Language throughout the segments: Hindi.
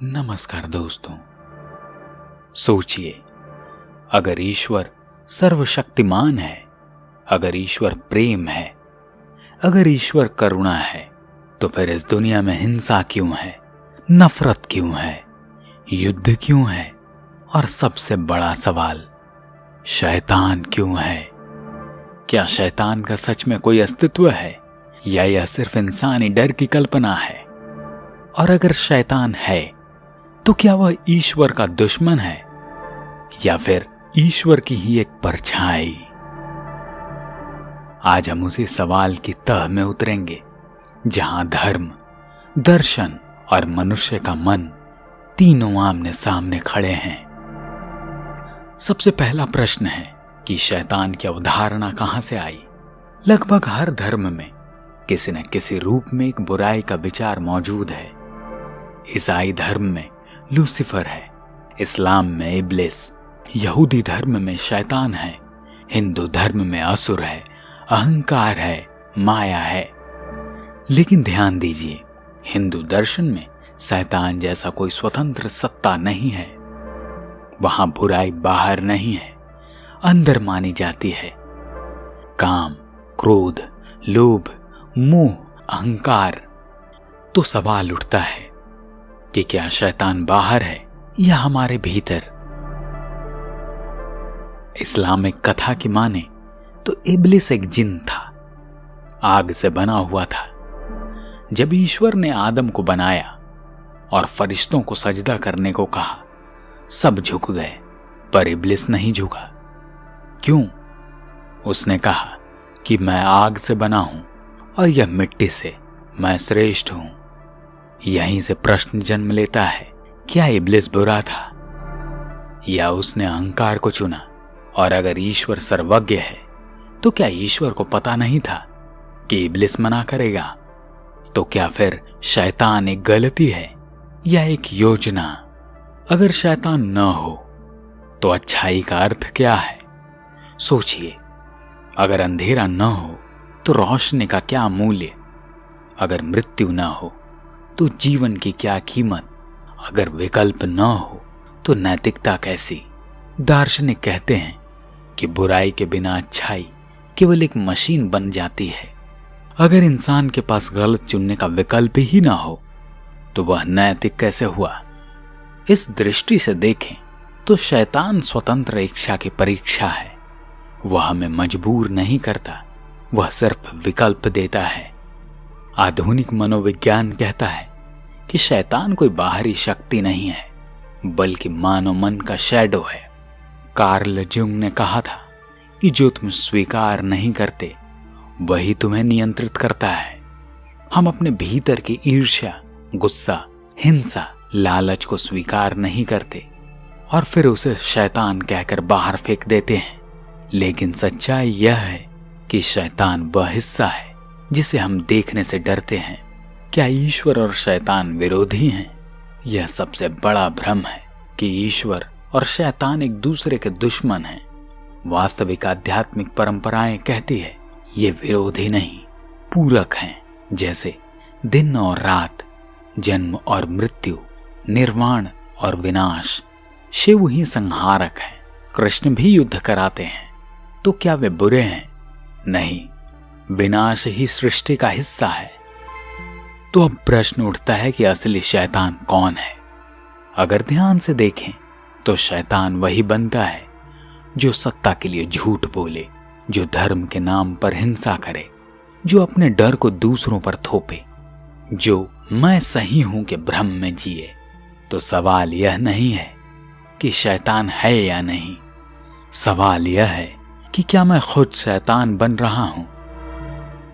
नमस्कार दोस्तों। सोचिए, अगर ईश्वर सर्वशक्तिमान है, अगर ईश्वर प्रेम है, अगर ईश्वर करुणा है, तो फिर इस दुनिया में हिंसा क्यों है, नफरत क्यों है, युद्ध क्यों है, और सबसे बड़ा सवाल, शैतान क्यों है? क्या शैतान का सच में कोई अस्तित्व है या यह सिर्फ इंसानी डर की कल्पना है? और अगर शैतान है तो क्या वह ईश्वर का दुश्मन है या फिर ईश्वर की ही एक परछाई? आज हम उसी सवाल की तह में उतरेंगे जहां धर्म, दर्शन और मनुष्य का मन तीनों आमने सामने खड़े हैं। सबसे पहला प्रश्न है कि शैतान की अवधारणा कहां से आई? लगभग हर धर्म में किसी न किसी रूप में एक बुराई का विचार मौजूद है। ईसाई धर्म में लूसीफर है, इस्लाम में इब्लिस, यहूदी धर्म में शैतान है, हिंदू धर्म में असुर है, अहंकार है, माया है। लेकिन ध्यान दीजिए, हिंदू दर्शन में शैतान जैसा कोई स्वतंत्र सत्ता नहीं है। वहां बुराई बाहर नहीं है, अंदर मानी जाती है। काम, क्रोध, लोभ, मोह, अहंकार। तो सवाल उठता है कि क्या शैतान बाहर है या हमारे भीतर? इस्लामिक कथा की माने तो इब्लिस एक जिन था, आग से बना हुआ था। जब ईश्वर ने आदम को बनाया और फरिश्तों को सजदा करने को कहा, सब झुक गए, पर इब्लिस नहीं झुका। क्यों? उसने कहा कि मैं आग से बना हूं और यह मिट्टी से, मैं श्रेष्ठ हूं। यहीं से प्रश्न जन्म लेता है, क्या इब्लिस बुरा था या उसने अहंकार को चुना? और अगर ईश्वर सर्वज्ञ है तो क्या ईश्वर को पता नहीं था कि इब्लिस मना करेगा? तो क्या फिर शैतान एक गलती है या एक योजना? अगर शैतान न हो तो अच्छाई का अर्थ क्या है? सोचिए, अगर अंधेरा न हो तो रोशनी का क्या मूल्य? अगर मृत्यु न हो तो जीवन की क्या कीमत? अगर विकल्प न हो तो नैतिकता कैसी? दार्शनिक कहते हैं कि बुराई के बिना अच्छाई केवल एक मशीन बन जाती है। अगर इंसान के पास गलत चुनने का विकल्प ही ना हो तो वह नैतिक कैसे हुआ? इस दृष्टि से देखें तो शैतान स्वतंत्र इच्छा की परीक्षा है। वह हमें मजबूर नहीं करता, वह सिर्फ विकल्प देता है। आधुनिक मनोविज्ञान कहता है कि शैतान कोई बाहरी शक्ति नहीं है, बल्कि मानव मन का शैडो है। कार्ल जुंग ने कहा था कि जो तुम स्वीकार नहीं करते वही तुम्हें नियंत्रित करता है। हम अपने भीतर की ईर्ष्या, गुस्सा, हिंसा, लालच को स्वीकार नहीं करते और फिर उसे शैतान कहकर बाहर फेंक देते हैं। लेकिन सच्चाई यह है कि शैतान वह हिस्सा है जिसे हम देखने से डरते हैं। क्या ईश्वर और शैतान विरोधी हैं? यह सबसे बड़ा भ्रम है कि ईश्वर और शैतान एक दूसरे के दुश्मन हैं। वास्तविक आध्यात्मिक परंपराएं कहती है ये विरोधी नहीं, पूरक हैं। जैसे दिन और रात, जन्म और मृत्यु, निर्वाण और विनाश। शिव ही संहारक हैं, कृष्ण भी युद्ध कराते हैं। तो क्या वे बुरे हैं? नहीं, विनाश ही सृष्टि का हिस्सा है। तो अब प्रश्न उठता है कि असली शैतान कौन है? अगर ध्यान से देखें तो शैतान वही बनता है जो सत्ता के लिए झूठ बोले, जो धर्म के नाम पर हिंसा करे, जो अपने डर को दूसरों पर थोपे, जो मैं सही हूं के भ्रम में जिए। तो सवाल यह नहीं है कि शैतान है या नहीं, सवाल यह है कि क्या मैं खुद शैतान बन रहा हूं?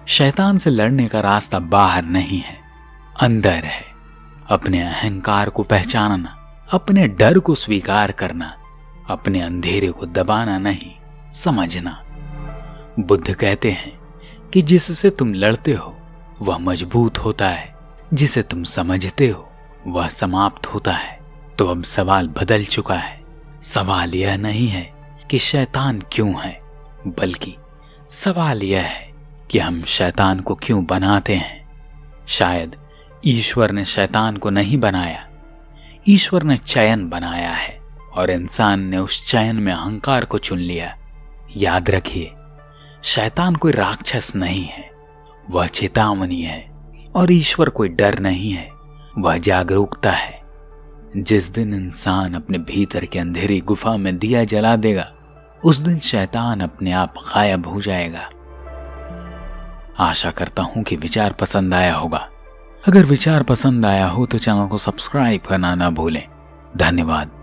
शैतान से लड़ने का रास्ता बाहर नहीं है, अंदर है। अपने अहंकार को पहचानना, अपने डर को स्वीकार करना, अपने अंधेरे को दबाना नहीं, समझना। बुद्ध कहते हैं कि जिससे तुम लड़ते हो वह मजबूत होता है, जिसे तुम समझते हो वह समाप्त होता है। तो अब सवाल बदल चुका है। सवाल यह नहीं है कि शैतान क्यों है, बल्कि सवाल यह है कि हम शैतान को क्यों बनाते हैं। शायद ईश्वर ने शैतान को नहीं बनाया, ईश्वर ने चयन बनाया है और इंसान ने उस चयन में अहंकार को चुन लिया। याद रखिए, शैतान कोई राक्षस नहीं है, वह चेतावनी है। और ईश्वर कोई डर नहीं है, वह जागरूकता है। जिस दिन इंसान अपने भीतर के अंधेरी गुफा में दिया जला देगा, उस दिन शैतान अपने आप गायब हो जाएगा। आशा करता हूं कि विचार पसंद आया होगा। अगर विचार पसंद आया हो तो चैनल को सब्सक्राइब करना ना भूलें। धन्यवाद।